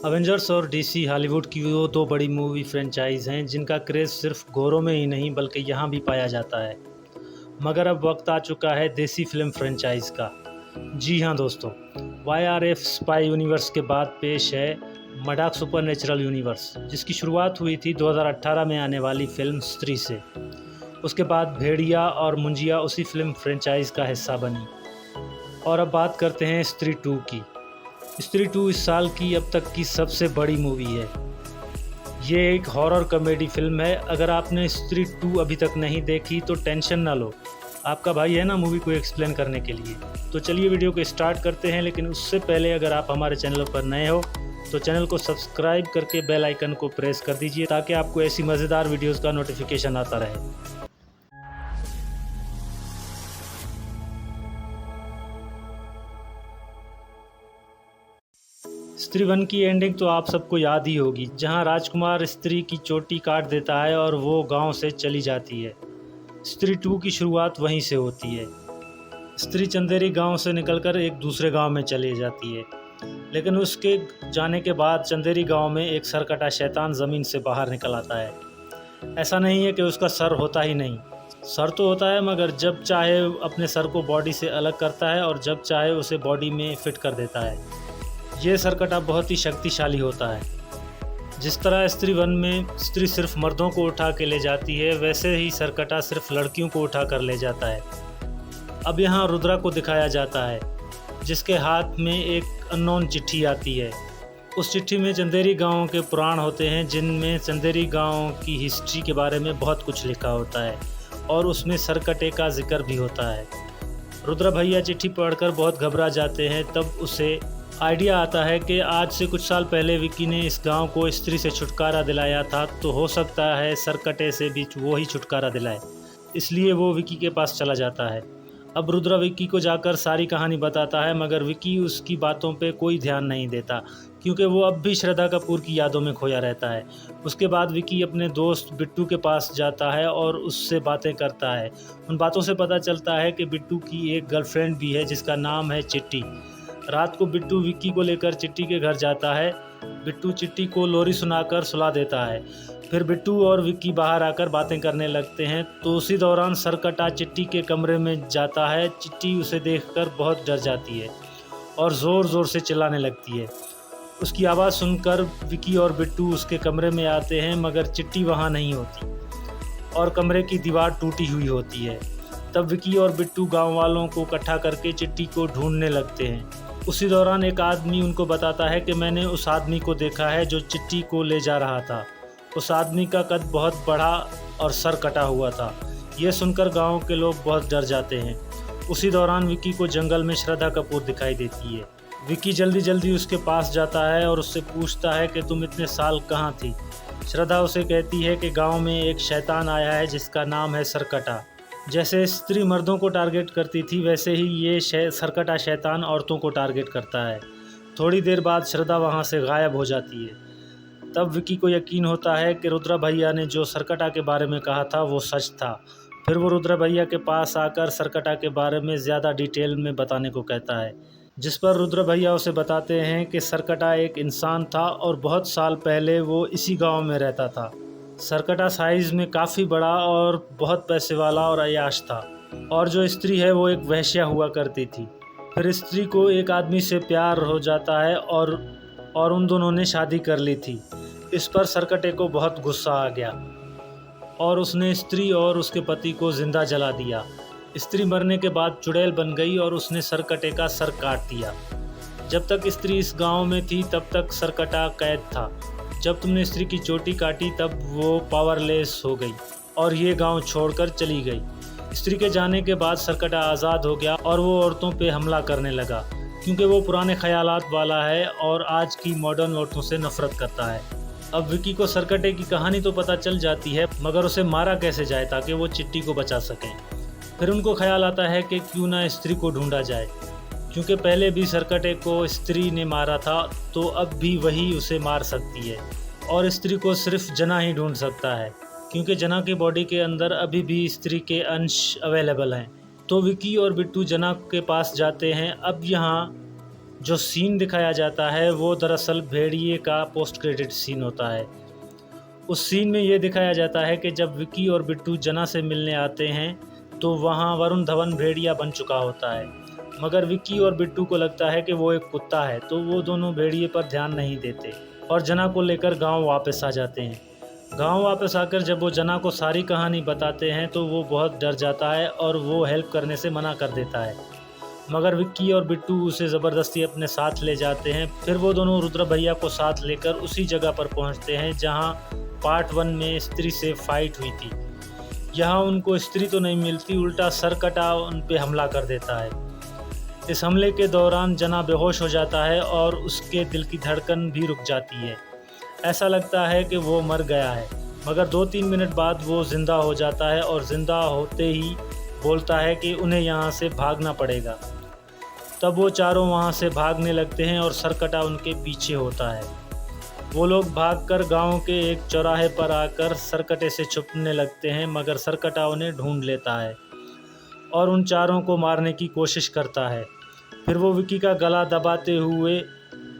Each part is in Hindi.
अवेंजर्स और डीसी हॉलीवुड की वो दो बड़ी मूवी फ्रेंचाइज हैं जिनका क्रेज़ सिर्फ गोरों में ही नहीं बल्कि यहाँ भी पाया जाता है। मगर अब वक्त आ चुका है देसी फिल्म फ्रेंचाइज का। जी हाँ दोस्तों, YRF स्पाई यूनिवर्स के बाद पेश है मडाक सुपरनेचुरल यूनिवर्स, जिसकी शुरुआत हुई थी 2018 में आने वाली फिल्म स्त्री से। उसके बाद भेड़िया और मुंजिया उसी फिल्म फ्रेंचाइज का हिस्सा बनी। और अब बात करते हैं स्त्री 2 की। स्त्री 2 इस साल की अब तक की सबसे बड़ी मूवी है। ये एक हॉरर कॉमेडी फिल्म है। अगर आपने स्त्री 2 अभी तक नहीं देखी तो टेंशन ना लो, आपका भाई है ना मूवी को एक्सप्लेन करने के लिए। तो चलिए वीडियो को स्टार्ट करते हैं, लेकिन उससे पहले अगर आप हमारे चैनल पर नए हो तो चैनल को सब्सक्राइब करके बेल आइकन को प्रेस कर दीजिए ताकि आपको ऐसी मज़ेदार वीडियोज़ का नोटिफिकेशन आता रहे। स्त्री 1 की एंडिंग तो आप सबको याद ही होगी, जहां राजकुमार स्त्री की चोटी काट देता है और वो गांव से चली जाती है। स्त्री 2 की शुरुआत वहीं से होती है। स्त्री चंदेरी गांव से निकलकर एक दूसरे गांव में चली जाती है, लेकिन उसके जाने के बाद चंदेरी गांव में एक सरकटा शैतान ज़मीन से बाहर निकल आता है। ऐसा नहीं है कि उसका सर होता ही नहीं, सर तो होता है, मगर जब चाहे अपने सर को बॉडी से अलग करता है और जब चाहे उसे बॉडी में फिट कर देता है। ये सरकटा बहुत ही शक्तिशाली होता है। जिस तरह स्त्री 1 में स्त्री सिर्फ मर्दों को उठा के ले जाती है, वैसे ही सरकटा सिर्फ लड़कियों को उठा कर ले जाता है। अब यहाँ रुद्रा को दिखाया जाता है, जिसके हाथ में एक अननोन चिट्ठी आती है। उस चिट्ठी में चंदेरी गांव के पुराण होते हैं, जिनमें चंदेरी गांव की हिस्ट्री के बारे में बहुत कुछ लिखा होता है और उसमें सरकटे का जिक्र भी होता है। रुद्रा भैया चिट्ठी पढ़कर बहुत घबरा जाते हैं। तब उसे आइडिया आता है कि आज से कुछ साल पहले विक्की ने इस गांव को स्त्री से छुटकारा दिलाया था, तो हो सकता है सरकटे से भी वो ही छुटकारा दिलाए। इसलिए वो विक्की के पास चला जाता है। अब रुद्रा विक्की को जाकर सारी कहानी बताता है, मगर विक्की उसकी बातों पे कोई ध्यान नहीं देता, क्योंकि वो अब भी श्रद्धा कपूर की यादों में खोया रहता है। उसके बाद विक्की अपने दोस्त बिट्टू के पास जाता है और उससे बातें करता है। उन बातों से पता चलता है कि बिट्टू की एक गर्लफ्रेंड भी है जिसका नाम है चिट्टी। रात को बिट्टू विक्की को लेकर चिट्टी के घर जाता है। बिट्टू चिट्टी को लोरी सुनाकर सुला देता है। फिर बिट्टू और विक्की बाहर आकर बातें करने लगते हैं, तो उसी दौरान सरकटा चिट्टी के कमरे में जाता है। चिट्टी उसे देखकर बहुत डर जाती है और ज़ोर ज़ोर से चिल्लाने लगती है। उसकी आवाज़ सुनकर विक्की और बिट्टू उसके कमरे में आते हैं, मगर चिट्टी वहाँ नहीं होती और कमरे की दीवार टूटी हुई होती है। तब विक्की और बिट्टू गाँव वालों को इकट्ठा करके चिट्टी को ढूंढने लगते हैं। उसी दौरान एक आदमी उनको बताता है कि मैंने उस आदमी को देखा है जो चिट्टी को ले जा रहा था। उस आदमी का कद बहुत बड़ा और सर कटा हुआ था। यह सुनकर गांव के लोग बहुत डर जाते हैं। उसी दौरान विक्की को जंगल में श्रद्धा कपूर दिखाई देती है। विक्की जल्दी जल्दी उसके पास जाता है और उससे पूछता है कि तुम इतने साल कहाँ थी। श्रद्धा उसे कहती है कि गाँव में एक शैतान आया है जिसका नाम है सरकटा। जैसे स्त्री मर्दों को टारगेट करती थी, वैसे ही ये सरकटा शैतान औरतों को टारगेट करता है। थोड़ी देर बाद श्रद्धा वहाँ से गायब हो जाती है। तब विक्की को यकीन होता है कि रुद्रा भैया ने जो सरकटा के बारे में कहा था वो सच था। फिर वो रुद्रा भैया के पास आकर सरकटा के बारे में ज़्यादा डिटेल में बताने को कहता है, जिस पर रुद्रा भैया उसे बताते हैं कि सरकटा एक इंसान था और बहुत साल पहले वो इसी गाँव में रहता था। सरकटा साइज़ में काफ़ी बड़ा और बहुत पैसे वाला और अय्याश था, और जो स्त्री है वो एक वेश्या हुआ करती थी। फिर स्त्री को एक आदमी से प्यार हो जाता है और उन दोनों ने शादी कर ली थी। इस पर सरकटे को बहुत गुस्सा आ गया और उसने स्त्री और उसके पति को ज़िंदा जला दिया। स्त्री मरने के बाद चुड़ैल बन गई और उसने सरकटे का सर काट दिया। जब तक स्त्री इस गाँव में थी तब तक सरकटा कैद था। जब तुमने स्त्री की चोटी काटी तब वो पावरलेस हो गई और ये गांव छोड़कर चली गई। स्त्री के जाने के बाद सरकटा आज़ाद हो गया और वो औरतों पे हमला करने लगा, क्योंकि वो पुराने ख्यालात वाला है और आज की मॉडर्न औरतों से नफरत करता है। अब विक्की को सरकटे की कहानी तो पता चल जाती है, मगर उसे मारा कैसे जाए ताकि वो चिट्टी को बचा सकें। फिर उनको ख्याल आता है कि क्यों ना स्त्री को ढूंढा जाए, क्योंकि पहले भी सरकटे को स्त्री ने मारा था, तो अब भी वही उसे मार सकती है और स्त्री को सिर्फ जना ही ढूंढ सकता है, क्योंकि जना की बॉडी के अंदर अभी भी स्त्री के अंश अवेलेबल हैं। तो विक्की और बिट्टू जना के पास जाते हैं। अब यहाँ जो सीन दिखाया जाता है वो दरअसल भेड़िए का पोस्ट क्रेडिट सीन होता है। उस सीन में ये दिखाया जाता है कि जब विक्की और बिट्टू जना से मिलने आते हैं तो वहाँ वरुण धवन भेड़िया बन चुका होता है, मगर विक्की और बिट्टू को लगता है कि वो एक कुत्ता है, तो वो दोनों भेड़िए पर ध्यान नहीं देते और जना को लेकर गांव वापस आ जाते हैं। गांव वापस आकर जब वो जना को सारी कहानी बताते हैं तो वो बहुत डर जाता है और वो हेल्प करने से मना कर देता है, मगर विक्की और बिट्टू उसे ज़बरदस्ती अपने साथ ले जाते हैं। फिर वो दोनों रुद्र भैया को साथ लेकर उसी जगह पर पहुंचते हैं जहां पार्ट 1 में स्त्री से फाइट हुई थी। यहाँ उनको स्त्री तो नहीं मिलती, उल्टा सरकटा उन पे हमला कर देता है। इस हमले के दौरान जना बेहोश हो जाता है और उसके दिल की धड़कन भी रुक जाती है। ऐसा लगता है कि वो मर गया है, मगर 2-3 मिनट बाद वो ज़िंदा हो जाता है और ज़िंदा होते ही बोलता है कि उन्हें यहाँ से भागना पड़ेगा। तब वो चारों वहाँ से भागने लगते हैं और सरकटा उनके पीछे होता है। वो लोग भागकर गांव के एक चौराहे पर आकर सरकटे से छुपने लगते हैं, मगर सरकटा उन्हें ढूंढ लेता है और उन चारों को मारने की कोशिश करता है। फिर वो विक्की का गला दबाते हुए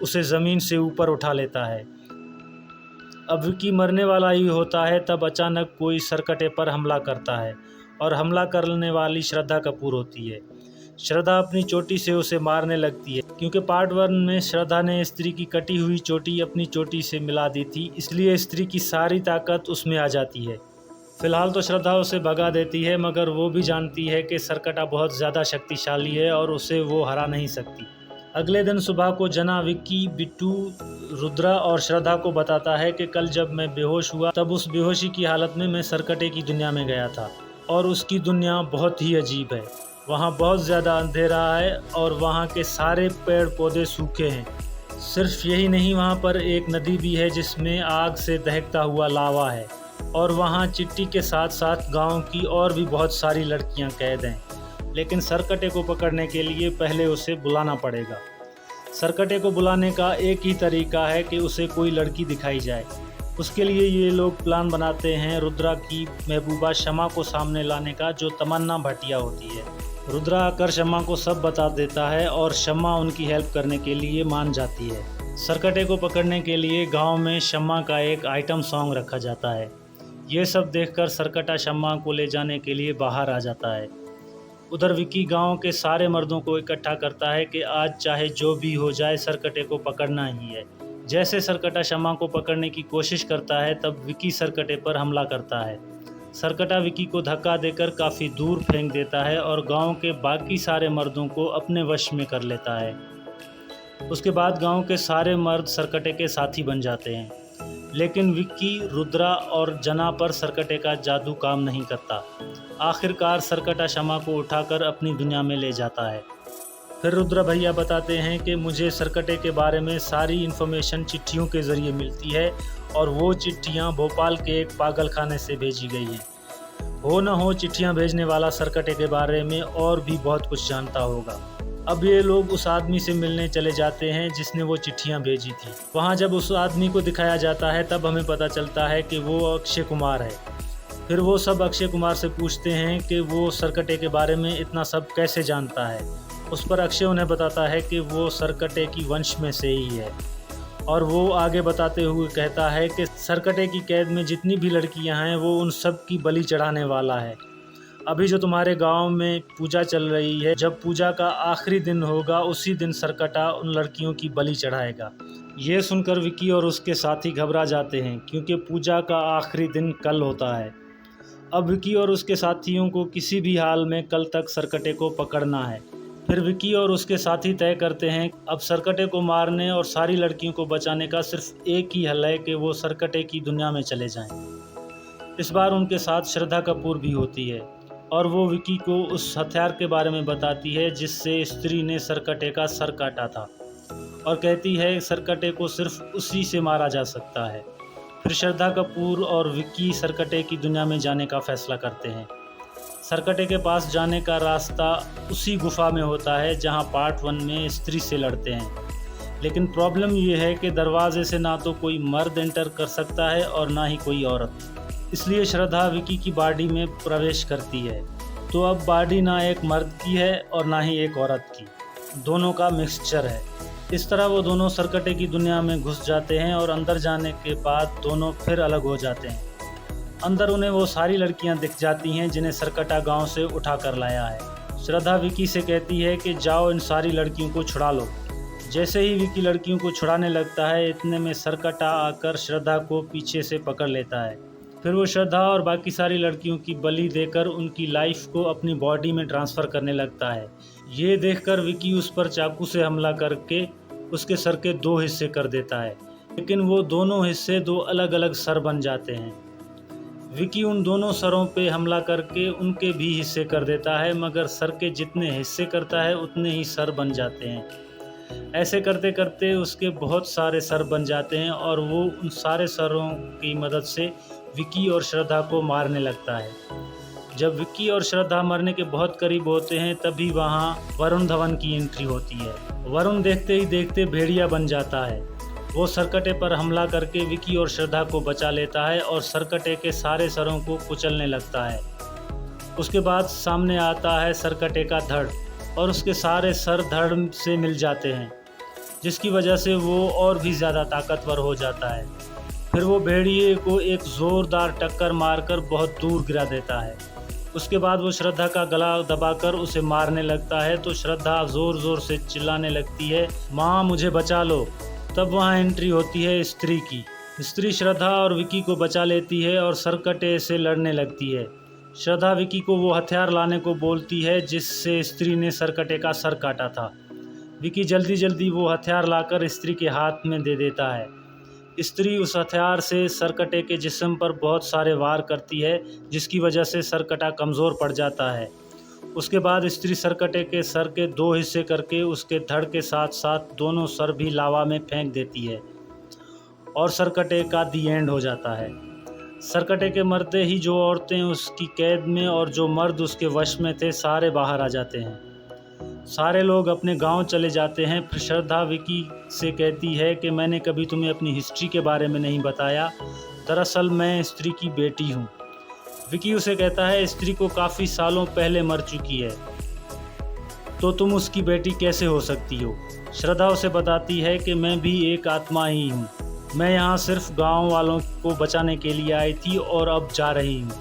उसे ज़मीन से ऊपर उठा लेता है। अब विक्की मरने वाला ही होता है, तब अचानक कोई सरकटे पर हमला करता है और हमला करने वाली श्रद्धा कपूर होती है। श्रद्धा अपनी चोटी से उसे मारने लगती है, क्योंकि पार्ट 1 में श्रद्धा ने स्त्री की कटी हुई चोटी अपनी चोटी से मिला दी थी, इसलिए स्त्री की सारी ताकत उसमें आ जाती है। फिलहाल तो श्रद्धा उसे भगा देती है, मगर वो भी जानती है कि सरकटा बहुत ज़्यादा शक्तिशाली है और उसे वो हरा नहीं सकती। अगले दिन सुबह को जना विक्की, बिट्टू, रुद्रा और श्रद्धा को बताता है कि कल जब मैं बेहोश हुआ तब उस बेहोशी की हालत में मैं सरकटे की दुनिया में गया था और उसकी दुनिया बहुत ही अजीब है। वहाँ बहुत ज़्यादा अंधेरा है और वहाँ के सारे पेड़ पौधे सूखे हैं। सिर्फ यही नहीं, वहाँ पर एक नदी भी है जिसमें आग से दहकता हुआ लावा है और वहाँ चिट्टी के साथ साथ गांव की और भी बहुत सारी लड़कियाँ कैद हैं। लेकिन सरकटे को पकड़ने के लिए पहले उसे बुलाना पड़ेगा। सरकटे को बुलाने का एक ही तरीका है कि उसे कोई लड़की दिखाई जाए। उसके लिए ये लोग प्लान बनाते हैं रुद्रा की महबूबा शमा को सामने लाने का, जो तमन्ना भाटिया होती है। रुद्रा आकर शमा को सब बता देता है और शमा उनकी हेल्प करने के लिए मान जाती है। सरकटे को पकड़ने के लिए गांव में शमा का एक आइटम सॉन्ग रखा जाता है। ये सब देखकर सरकटा शमा को ले जाने के लिए बाहर आ जाता है। उधर विक्की गांव के सारे मर्दों को इकट्ठा करता है कि आज चाहे जो भी हो जाए सरकटे को पकड़ना ही है। जैसे सरकटा शमा को पकड़ने की कोशिश करता है तब विक्की सरकटे पर हमला करता है। सरकटा विक्की को धक्का देकर काफ़ी दूर फेंक देता है और गांव के बाकी सारे मर्दों को अपने वश में कर लेता है। उसके बाद गांव के सारे मर्द सरकटे के साथी बन जाते हैं, लेकिन विक्की, रुद्रा और जना पर सरकटे का जादू काम नहीं करता। आखिरकार सरकटा शमा को उठाकर अपनी दुनिया में ले जाता है। फिर रुद्र भैया बताते हैं कि मुझे सरकटे के बारे में सारी इन्फॉर्मेशन चिट्ठियों के ज़रिए मिलती है और वो चिट्ठियाँ भोपाल के एक पागल खाने से भेजी गई हैं। हो न हो चिट्ठियाँ भेजने वाला सरकटे के बारे में और भी बहुत कुछ जानता होगा। अब ये लोग उस आदमी से मिलने चले जाते हैं जिसने वो चिट्ठियाँ भेजी थी। वहाँ जब उस आदमी को दिखाया जाता है तब हमें पता चलता है कि वो अक्षय कुमार है। फिर वो सब अक्षय कुमार से पूछते हैं कि वो सरकटे के बारे में इतना सब कैसे जानता है। उस पर अक्षय उन्हें बताता है कि वो सरकटे की वंश में से ही है और वो आगे बताते हुए कहता है कि सरकटे की कैद में जितनी भी लड़कियां हैं वो उन सब की बलि चढ़ाने वाला है। अभी जो तुम्हारे गांव में पूजा चल रही है, जब पूजा का आखिरी दिन होगा उसी दिन सरकटा उन लड़कियों की बलि चढ़ाएगा। ये सुनकर विक्की और उसके साथी घबरा जाते हैं क्योंकि पूजा का आखिरी दिन कल होता है। अब विक्की और उसके साथियों को किसी भी हाल में कल तक सरकटे को पकड़ना है। फिर विक्की और उसके साथी तय करते हैं अब सरकटे को मारने और सारी लड़कियों को बचाने का सिर्फ एक ही हल है कि वो सरकटे की दुनिया में चले जाएं। इस बार उनके साथ श्रद्धा कपूर भी होती है और वो विक्की को उस हथियार के बारे में बताती है जिससे स्त्री ने सरकटे का सर काटा था और कहती है सरकटे को सिर्फ उसी से मारा जा सकता है। फिर श्रद्धा कपूर और विक्की सरकटे की दुनिया में जाने का फैसला करते हैं। सरकटे के पास जाने का रास्ता उसी गुफा में होता है जहां पार्ट 1 में स्त्री से लड़ते हैं। लेकिन प्रॉब्लम ये है कि दरवाजे से ना तो कोई मर्द एंटर कर सकता है और ना ही कोई औरत। इसलिए श्रद्धा विक्की की बॉडी में प्रवेश करती है। तो अब बॉडी ना एक मर्द की है और ना ही एक औरत की, दोनों का मिक्सचर है। इस तरह वो दोनों सरकटे की दुनिया में घुस जाते हैं और अंदर जाने के बाद दोनों फिर अलग हो जाते हैं। अंदर उन्हें वो सारी लड़कियां दिख जाती हैं जिन्हें सरकटा गांव से उठा कर लाया है। श्रद्धा विकी से कहती है कि जाओ इन सारी लड़कियों को छुड़ा लो। जैसे ही विकी लड़कियों को छुड़ाने लगता है, इतने में सरकटा आकर श्रद्धा को पीछे से पकड़ लेता है। फिर वो श्रद्धा और बाकी सारी लड़कियों की बलि देकर उनकी लाइफ को अपनी बॉडी में ट्रांसफ़र करने लगता है। ये देखकर विकी उस पर चाकू से हमला करके उसके सर के 2 हिस्से कर देता है, लेकिन वो दोनों हिस्से 2 अलग अलग सर बन जाते हैं। विकी उन दोनों सरों पे हमला करके उनके भी हिस्से कर देता है, मगर सर के जितने हिस्से करता है उतने ही सर बन जाते हैं। ऐसे करते करते उसके बहुत सारे सर बन जाते हैं और वो उन सारे सरों की मदद से विकी और श्रद्धा को मारने लगता है। जब विकी और श्रद्धा मरने के बहुत करीब होते हैं, तभी वहाँ वरुण धवन की एंट्री होती है। वरुण देखते ही देखते भेड़िया बन जाता है। वो सरकटे पर हमला करके विकी और श्रद्धा को बचा लेता है और सरकटे के सारे सरों को कुचलने लगता है। उसके बाद सामने आता है सरकटे का धड़ और उसके सारे सर धड़ से मिल जाते हैं, जिसकी वजह से वो और भी ज़्यादा ताकतवर हो जाता है। फिर वो भेड़िए को एक ज़ोरदार टक्कर मारकर बहुत दूर गिरा देता है। उसके बाद वो श्रद्धा का गला दबाकर उसे मारने लगता है, तो श्रद्धा ज़ोर ज़ोर से चिल्लाने लगती है, माँ मुझे बचा लो। तब वहाँ एंट्री होती है स्त्री की। स्त्री श्रद्धा और विकी को बचा लेती है और सरकटे से लड़ने लगती है। श्रद्धा विकी को वो हथियार लाने को बोलती है जिससे स्त्री ने सरकटे का सर काटा था। विकी जल्दी जल्दी वो हथियार लाकर स्त्री के हाथ में दे देता है। स्त्री उस हथियार से सरकटे के जिस्म पर बहुत सारे वार करती है, जिसकी वजह से सरकटा कमज़ोर पड़ जाता है। उसके बाद स्त्री सरकटे के सर के 2 हिस्से करके उसके धड़ के साथ साथ दोनों सर भी लावा में फेंक देती है और सरकटे का दी एंड हो जाता है। सरकटे के मरते ही जो औरतें उसकी कैद में और जो मर्द उसके वश में थे, सारे बाहर आ जाते हैं। सारे लोग अपने गांव चले जाते हैं। फिर श्रद्धा विकी से कहती है कि मैंने कभी तुम्हें अपनी हिस्ट्री के बारे में नहीं बताया, दरअसल मैं स्त्री की बेटी हूँ। विकी उसे कहता है स्त्री को काफ़ी सालों पहले मर चुकी है, तो तुम उसकी बेटी कैसे हो सकती हो। श्रद्धा उसे बताती है कि मैं भी एक आत्मा ही हूँ, मैं यहाँ सिर्फ गांव वालों को बचाने के लिए आई थी और अब जा रही हूँ,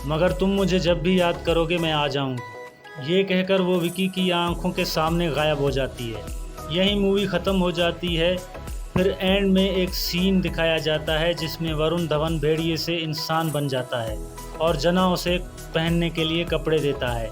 मगर तुम मुझे जब भी याद करोगे मैं आ जाऊँगी। ये कहकर वो विकी की आंखों के सामने गायब हो जाती है। यही मूवी ख़त्म हो जाती है। फिर एंड में एक सीन दिखाया जाता है जिसमें वरुण धवन भेड़िए से इंसान बन जाता है और जना उसे पहनने के लिए कपड़े देता है।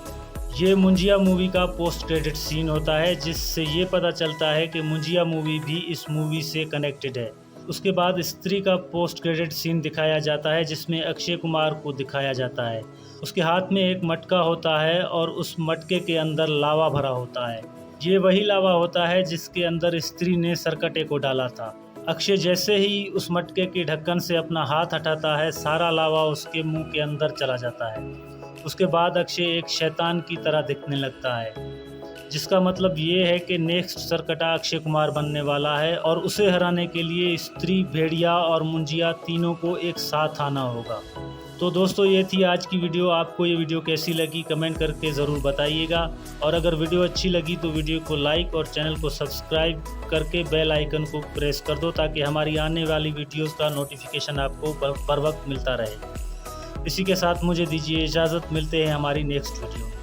ये मुंजिया मूवी का पोस्ट क्रेडिट सीन होता है, जिससे ये पता चलता है कि मुंजिया मूवी भी इस मूवी से कनेक्टेड है। उसके बाद स्त्री का पोस्ट क्रेडिट सीन दिखाया जाता है जिसमें अक्षय कुमार को दिखाया जाता है। उसके हाथ में एक मटका होता है और उस मटके के अंदर लावा भरा होता है। ये वही लावा होता है जिसके अंदर स्त्री ने सरकटे को डाला था। अक्षय जैसे ही उस मटके के ढक्कन से अपना हाथ हटाता है, सारा लावा उसके मुंह के अंदर चला जाता है। उसके बाद अक्षय एक शैतान की तरह दिखने लगता है, जिसका मतलब ये है कि नेक्स्ट सरकटा अक्षय कुमार बनने वाला है और उसे हराने के लिए स्त्री, भेड़िया और मुंजिया तीनों को एक साथ आना होगा। तो दोस्तों, ये थी आज की वीडियो। आपको ये वीडियो कैसी लगी कमेंट करके ज़रूर बताइएगा, और अगर वीडियो अच्छी लगी तो वीडियो को लाइक और चैनल को सब्सक्राइब करके बेल आइकन को प्रेस कर दो, ताकि हमारी आने वाली वीडियोस का नोटिफिकेशन आपको बर वक्त मिलता रहे। इसी के साथ मुझे दीजिए इजाज़त, मिलते हैं हमारी नेक्स्ट वीडियो में।